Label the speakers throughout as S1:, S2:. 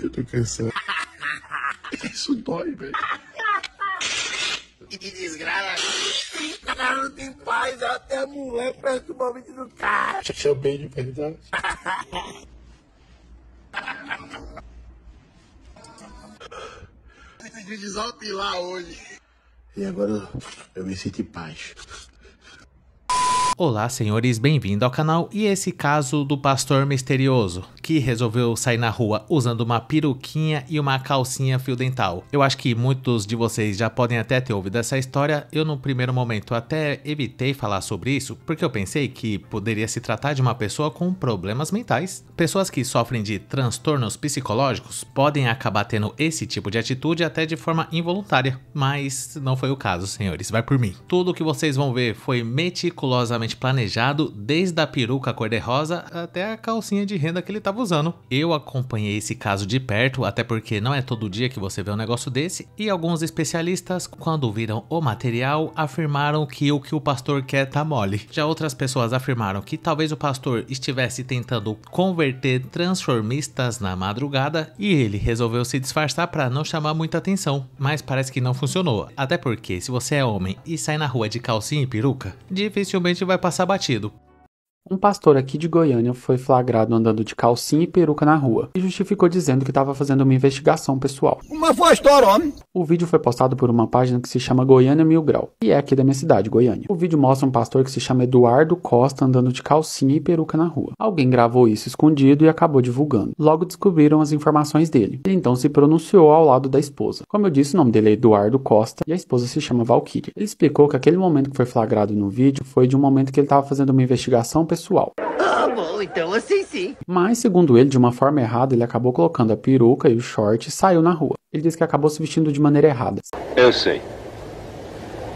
S1: Eu tô cansado. Isso dói, velho. Que desgraça. O cara não tem paz, até a mulher presta o nome do cara. Chamei de verdade. Decidi desopilar hoje. E agora eu me sinto em paz.
S2: Olá, senhores, bem-vindo ao canal. E esse caso do pastor misterioso, que resolveu sair na rua usando uma peruquinha e uma calcinha fio dental. Eu acho que muitos de vocês já podem até ter ouvido essa história. Eu no primeiro momento até evitei falar sobre isso, porque eu pensei que poderia se tratar de uma pessoa com problemas mentais. Pessoas que sofrem de transtornos psicológicos podem acabar tendo esse tipo de atitude até de forma involuntária. Mas não foi o caso, senhores, vai por mim. Tudo que vocês vão ver foi meticulosamente planejado, desde a peruca cor-de-rosa até a calcinha de renda que ele estava usando. Eu acompanhei esse caso de perto, até porque não é todo dia que você vê um negócio desse, e alguns especialistas, quando viram o material, afirmaram que o pastor quer tá mole. Já outras pessoas afirmaram que talvez o pastor estivesse tentando converter transformistas na madrugada e ele resolveu se disfarçar para não chamar muita atenção, mas parece que não funcionou, até porque se você é homem e sai na rua de calcinha e peruca, dificilmente vai passar batido.
S3: Um pastor aqui de Goiânia foi flagrado andando de calcinha e peruca na rua e justificou dizendo que estava fazendo uma investigação pessoal.
S4: Como foi a história, homem?
S3: O vídeo foi postado por uma página que se chama Goiânia Mil Grau, e é aqui da minha cidade, Goiânia. O vídeo mostra um pastor que se chama Eduardo Costa andando de calcinha e peruca na rua. Alguém gravou isso escondido e acabou divulgando. Logo descobriram as informações dele. Ele então se pronunciou ao lado da esposa. Como eu disse, o nome dele é Eduardo Costa e a esposa se chama Valquíria. Ele explicou que aquele momento que foi flagrado no vídeo foi de um momento que ele estava fazendo uma investigação pessoal.
S4: Ah, bom, então assim sim.
S3: Mas, segundo ele, de uma forma errada, ele acabou colocando a peruca e o short e saiu na rua. Ele disse que acabou se vestindo de maneira errada.
S5: Eu sei.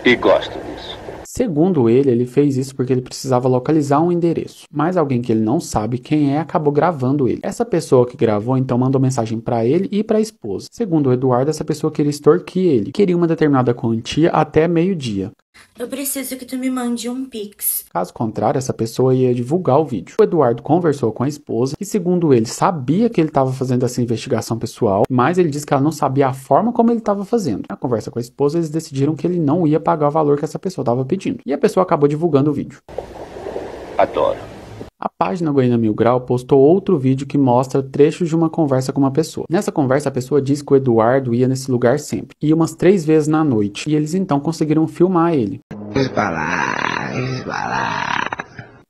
S5: E gosto disso.
S3: Segundo ele fez isso porque ele precisava localizar um endereço. Mas alguém que ele não sabe quem é acabou gravando ele. Essa pessoa que gravou então mandou mensagem para ele e para a esposa. Segundo o Eduardo, essa pessoa queria extorquir ele. Queria uma determinada quantia até meio-dia.
S6: Eu preciso que tu me mande um pix.
S3: Caso contrário, essa pessoa ia divulgar o vídeo. O Eduardo conversou com a esposa e, segundo ele, sabia que ele estava fazendo essa investigação pessoal, mas ele disse que ela não sabia a forma como ele estava fazendo. Na conversa com a esposa, eles decidiram que ele não ia pagar o valor que essa pessoa estava pedindo. E a pessoa acabou divulgando o vídeo.
S5: Adoro.
S3: A página Goiânia Mil Grau postou outro vídeo que mostra trechos de uma conversa com uma pessoa. Nessa conversa, a pessoa diz que o Eduardo ia nesse lugar sempre. Ia umas 3 vezes na noite. E eles então conseguiram filmar ele.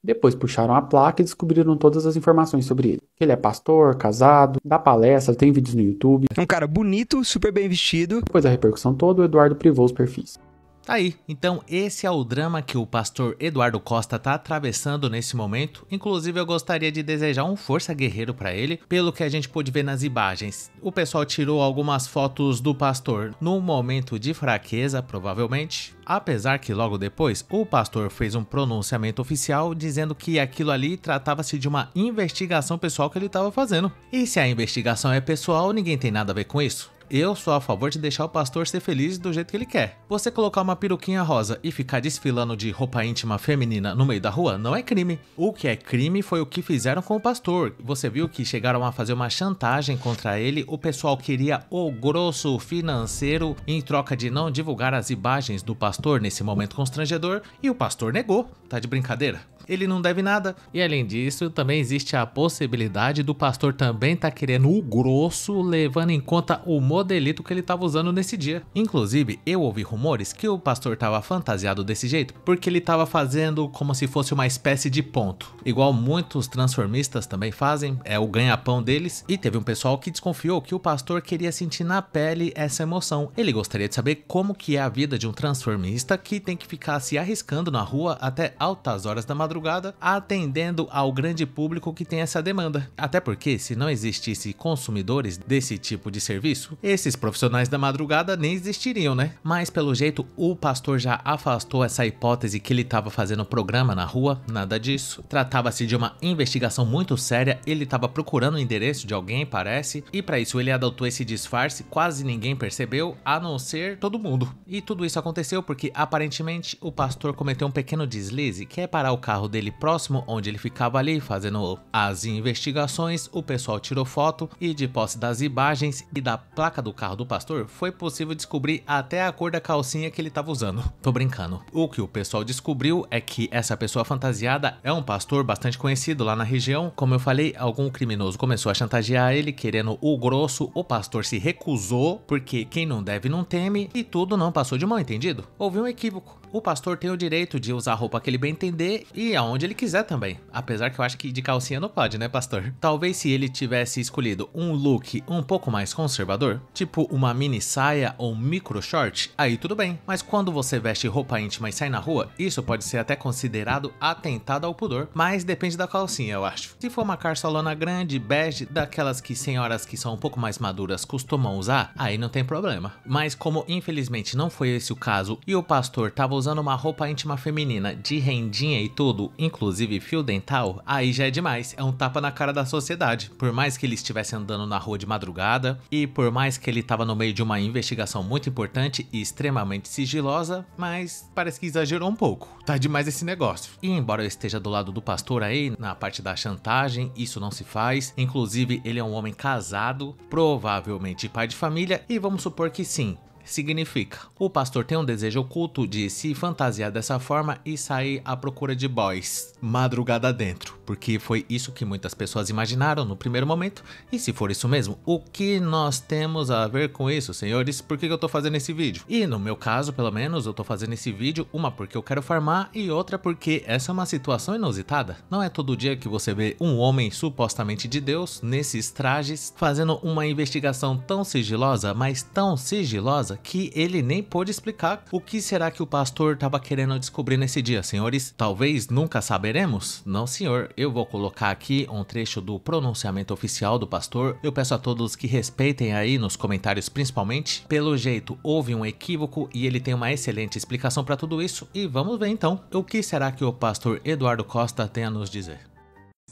S3: Depois puxaram a placa e descobriram todas as informações sobre ele. Ele é pastor, casado, dá palestra, tem vídeos no YouTube.
S7: Um cara bonito, super bem vestido.
S3: Depois da repercussão toda, o Eduardo privou os perfis.
S2: Tá aí, então esse é o drama que o pastor Eduardo Costa tá atravessando nesse momento. Inclusive eu gostaria de desejar um força guerreiro para ele, pelo que a gente pôde ver nas imagens. O pessoal tirou algumas fotos do pastor num momento de fraqueza, provavelmente. Apesar que logo depois o pastor fez um pronunciamento oficial dizendo que aquilo ali tratava-se de uma investigação pessoal que ele estava fazendo. E se a investigação é pessoal, ninguém tem nada a ver com isso. Eu sou a favor de deixar o pastor ser feliz do jeito que ele quer. Você colocar uma peruquinha rosa e ficar desfilando de roupa íntima feminina no meio da rua não é crime. O que é crime foi o que fizeram com o pastor. Você viu que chegaram a fazer uma chantagem contra ele. O pessoal queria o grosso financeiro em troca de não divulgar as imagens do pastor nesse momento constrangedor. E o pastor negou. Tá de brincadeira? Ele não deve nada. E além disso, também existe a possibilidade do pastor também tá querendo o grosso, levando em conta o modelito que ele tava usando nesse dia. Inclusive, eu ouvi rumores que o pastor tava fantasiado desse jeito, porque ele tava fazendo como se fosse uma espécie de ponto. Igual muitos transformistas também fazem, é o ganha-pão deles. E teve um pessoal que desconfiou que o pastor queria sentir na pele essa emoção. Ele gostaria de saber como que é a vida de um transformista que tem que ficar se arriscando na rua até altas horas da madrugada, atendendo ao grande público que tem essa demanda. Até porque, se não existisse consumidores desse tipo de serviço, esses profissionais da madrugada nem existiriam, né? Mas pelo jeito o pastor já afastou essa hipótese que ele estava fazendo programa na rua, nada disso. Tratava-se de uma investigação muito séria, ele estava procurando o endereço de alguém, parece, e para isso ele adotou esse disfarce, quase ninguém percebeu, a não ser todo mundo. E tudo isso aconteceu porque aparentemente o pastor cometeu um pequeno deslize, que é parar o carro dele próximo onde ele ficava ali fazendo as investigações. O pessoal tirou foto e de posse das imagens e da placa do carro do pastor foi possível descobrir até a cor da calcinha que ele estava usando. Tô brincando. O que o pessoal descobriu é que essa pessoa fantasiada é um pastor bastante conhecido lá na região. Como eu falei, algum criminoso começou a chantagear ele querendo o grosso, o pastor se recusou porque quem não deve não teme e tudo não passou de mal entendido. Houve um equívoco. O pastor tem o direito de usar a roupa que ele bem entender e aonde ele quiser também. Apesar que eu acho que de calcinha não pode, né, pastor? Talvez se ele tivesse escolhido um look um pouco mais conservador, tipo uma mini saia ou micro short, aí tudo bem. Mas quando você veste roupa íntima e sai na rua, isso pode ser até considerado atentado ao pudor. Mas depende da calcinha, eu acho. Se for uma carçolona grande, bege, daquelas que senhoras que são um pouco mais maduras costumam usar, aí não tem problema. Mas como infelizmente não foi esse o caso e o pastor tava usando uma roupa íntima feminina de rendinha e tudo, inclusive fio dental, aí já é demais, é um tapa na cara da sociedade. Por mais que ele estivesse andando na rua de madrugada e por mais que ele tava no meio de uma investigação muito importante e extremamente sigilosa, mas parece que exagerou um pouco, tá demais esse negócio. E embora eu esteja do lado do pastor aí, na parte da chantagem, isso não se faz, inclusive ele é um homem casado, provavelmente pai de família, e vamos supor que sim, significa, o pastor tem um desejo oculto de se fantasiar dessa forma e sair à procura de boys madrugada dentro, porque foi isso que muitas pessoas imaginaram no primeiro momento. E se for isso mesmo, o que nós temos a ver com isso, senhores? Por que eu tô fazendo esse vídeo? E no meu caso, pelo menos, eu tô fazendo esse vídeo, uma porque eu quero farmar e outra porque essa é uma situação inusitada. Não é todo dia que você vê um homem supostamente de Deus, nesses trajes, fazendo uma investigação tão sigilosa, mas tão sigilosa, que ele nem pôde explicar. O que será que o pastor estava querendo descobrir nesse dia, senhores? Talvez nunca saberemos? Não, senhor. Eu vou colocar aqui um trecho do pronunciamento oficial do pastor. Eu peço a todos que respeitem aí nos comentários principalmente. Pelo jeito, houve um equívoco e ele tem uma excelente explicação para tudo isso. E vamos ver então, o que será que o pastor Eduardo Costa tem a nos dizer.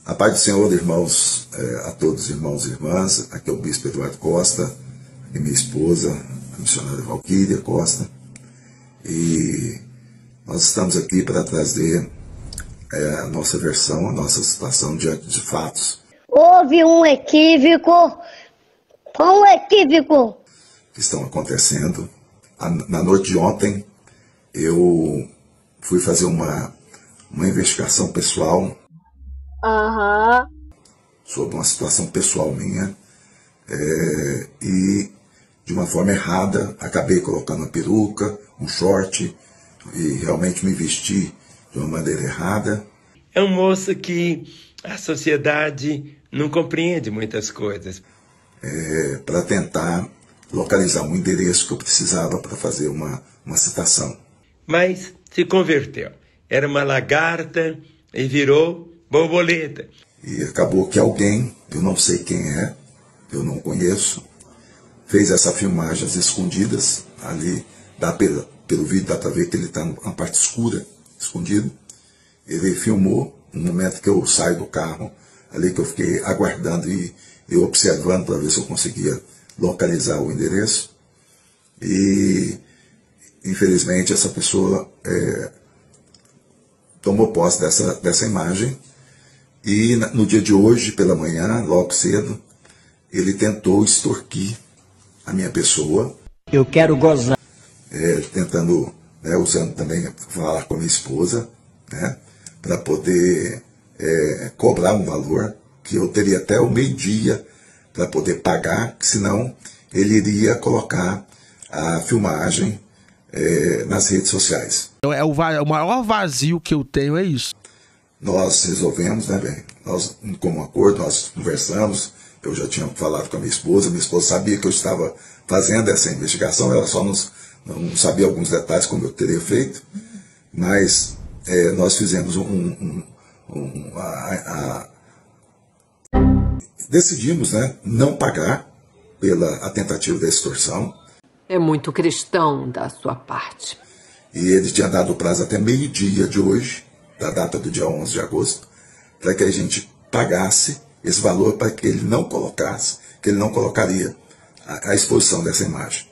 S8: A paz do Senhor, irmãos, a todos irmãos e irmãs. Aqui é o bispo Eduardo Costa e minha esposa, a missionária Valquíria Costa, e nós estamos aqui para trazer a nossa versão, a nossa situação diante de fatos.
S9: Houve um equívoco,
S8: que estão acontecendo. Na noite de ontem, eu fui fazer uma investigação pessoal sobre uma situação pessoal minha, e de uma forma errada, acabei colocando uma peruca, um short, e realmente me vesti de uma maneira errada.
S10: É um moço que a sociedade não compreende muitas coisas.
S8: Para tentar localizar um endereço que eu precisava para fazer uma citação.
S10: Mas se converteu. Era uma lagarta e virou borboleta.
S8: E acabou que alguém, eu não sei quem é, eu não conheço, fez essa filmagem às escondidas, ali, pelo vídeo dá para ver que ele está na parte escura, escondido. Ele filmou no momento que eu saio do carro, ali que eu fiquei aguardando e eu observando para ver se eu conseguia localizar o endereço. E, infelizmente, essa pessoa tomou posse dessa imagem. E no dia de hoje, pela manhã, logo cedo, ele tentou extorquir a minha pessoa.
S4: Eu quero gozar.
S8: Tentando, usando também falar com a minha esposa, para poder cobrar um valor que eu teria até o meio-dia para poder pagar, senão ele iria colocar a filmagem nas redes sociais.
S1: O maior vazio que eu tenho é isso.
S8: Nós resolvemos, nós, como acordo, nós conversamos. Eu já tinha falado com a minha esposa sabia que eu estava fazendo essa investigação, ela só não sabia alguns detalhes como eu teria feito, mas nós fizemos decidimos não pagar pela tentativa da extorsão.
S11: É muito cristão da sua parte.
S8: E ele tinha dado o prazo até meio-dia de hoje, da data do dia 11 de agosto, para que a gente pagasse esse valor para que ele não colocasse, que ele não colocaria a exposição dessa imagem.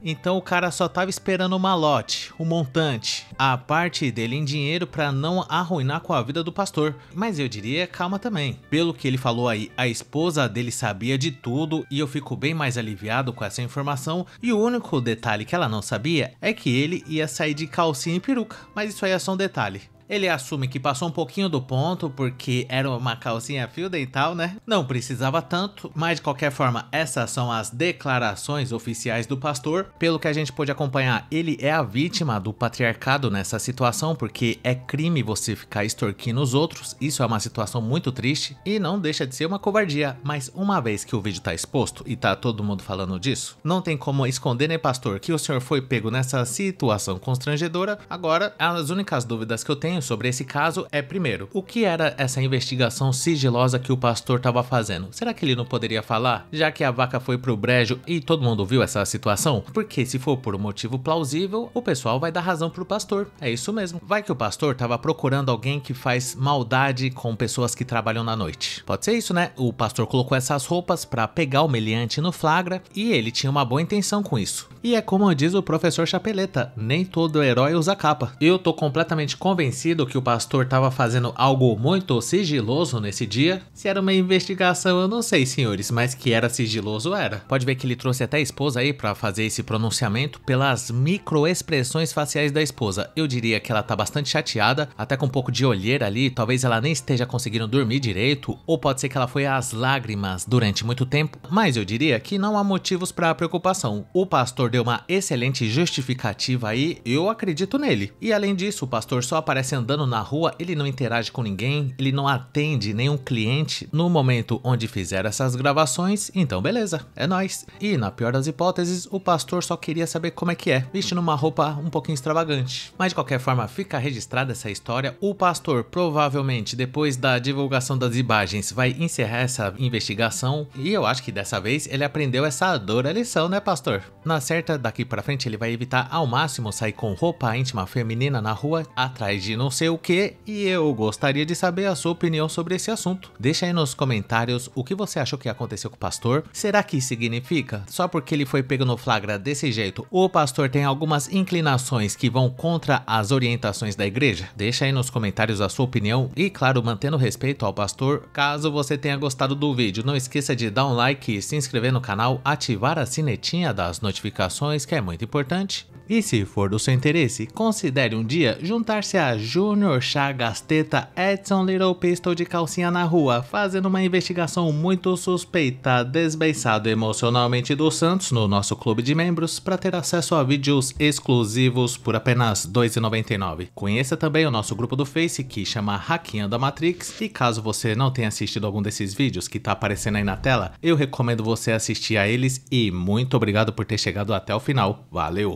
S2: Então o cara só tava esperando o malote, o montante, a parte dele em dinheiro para não arruinar com a vida do pastor. Mas eu diria calma também. Pelo que ele falou aí, a esposa dele sabia de tudo e eu fico bem mais aliviado com essa informação. E o único detalhe que ela não sabia é que ele ia sair de calcinha e peruca. Mas isso aí é só um detalhe. Ele assume que passou um pouquinho do ponto porque era uma calcinha fio dental, né? Não precisava tanto, mas de qualquer forma, essas são as declarações oficiais do pastor. Pelo que a gente pôde acompanhar, ele é a vítima do patriarcado nessa situação, porque é crime você ficar extorquindo os outros. Isso é uma situação muito triste e não deixa de ser uma covardia. Mas uma vez que o vídeo tá exposto e tá todo mundo falando disso, não tem como esconder, né, pastor, que o senhor foi pego nessa situação constrangedora. Agora, as únicas dúvidas que eu tenho sobre esse caso é, primeiro, o que era essa investigação sigilosa que o pastor estava fazendo? Será que ele não poderia falar, já que a vaca foi pro brejo e todo mundo viu essa situação? Porque se for por um motivo plausível, o pessoal vai dar razão pro pastor. É isso mesmo. Vai que o pastor estava procurando alguém que faz maldade com pessoas que trabalham na noite. Pode ser isso, né? O pastor colocou essas roupas para pegar o meliante no flagra e ele tinha uma boa intenção com isso. E é como diz o professor Chapeleta, nem todo herói usa capa. Eu tô completamente convencido que o pastor estava fazendo algo muito sigiloso nesse dia. Se era uma investigação, eu não sei, senhores, mas que era sigiloso era. Pode ver que ele trouxe até a esposa aí para fazer esse pronunciamento pelas microexpressões faciais da esposa. Eu diria que ela tá bastante chateada, até com um pouco de olheira ali, talvez ela nem esteja conseguindo dormir direito, ou pode ser que ela foi às lágrimas durante muito tempo, mas eu diria que não há motivos para preocupação. O pastor deu uma excelente justificativa aí, eu acredito nele. E além disso, o pastor só aparece andando na rua, ele não interage com ninguém, ele não atende nenhum cliente no momento onde fizeram essas gravações, então beleza, é nóis. E na pior das hipóteses, o pastor só queria saber como é que é, vestindo uma roupa um pouquinho extravagante. Mas de qualquer forma, fica registrada essa história. O pastor provavelmente, depois da divulgação das imagens, vai encerrar essa investigação e eu acho que dessa vez ele aprendeu essa dura lição, né, pastor? Na certa, daqui pra frente ele vai evitar ao máximo sair com roupa íntima feminina na rua, atrás de não sei o que, e eu gostaria de saber a sua opinião sobre esse assunto. Deixa aí nos comentários o que você achou que aconteceu com o pastor. Será que significa, só porque ele foi pego no flagra desse jeito, o pastor tem algumas inclinações que vão contra as orientações da igreja? Deixa aí nos comentários a sua opinião e, claro, mantendo respeito ao pastor. Caso você tenha gostado do vídeo, não esqueça de dar um like, se inscrever no canal, ativar a sinetinha das notificações, que é muito importante. E se for do seu interesse, considere um dia juntar-se a Júnior Chagas Teta Edson Little Pistol de calcinha na rua, fazendo uma investigação muito suspeita, desbeiçado emocionalmente do Santos no nosso clube de membros, para ter acesso a vídeos exclusivos por apenas R$ 2,99. Conheça também o nosso grupo do Face, que chama Hackeando a Matrix, e caso você não tenha assistido algum desses vídeos que tá aparecendo aí na tela, eu recomendo você assistir a eles e muito obrigado por ter chegado até o final. Valeu!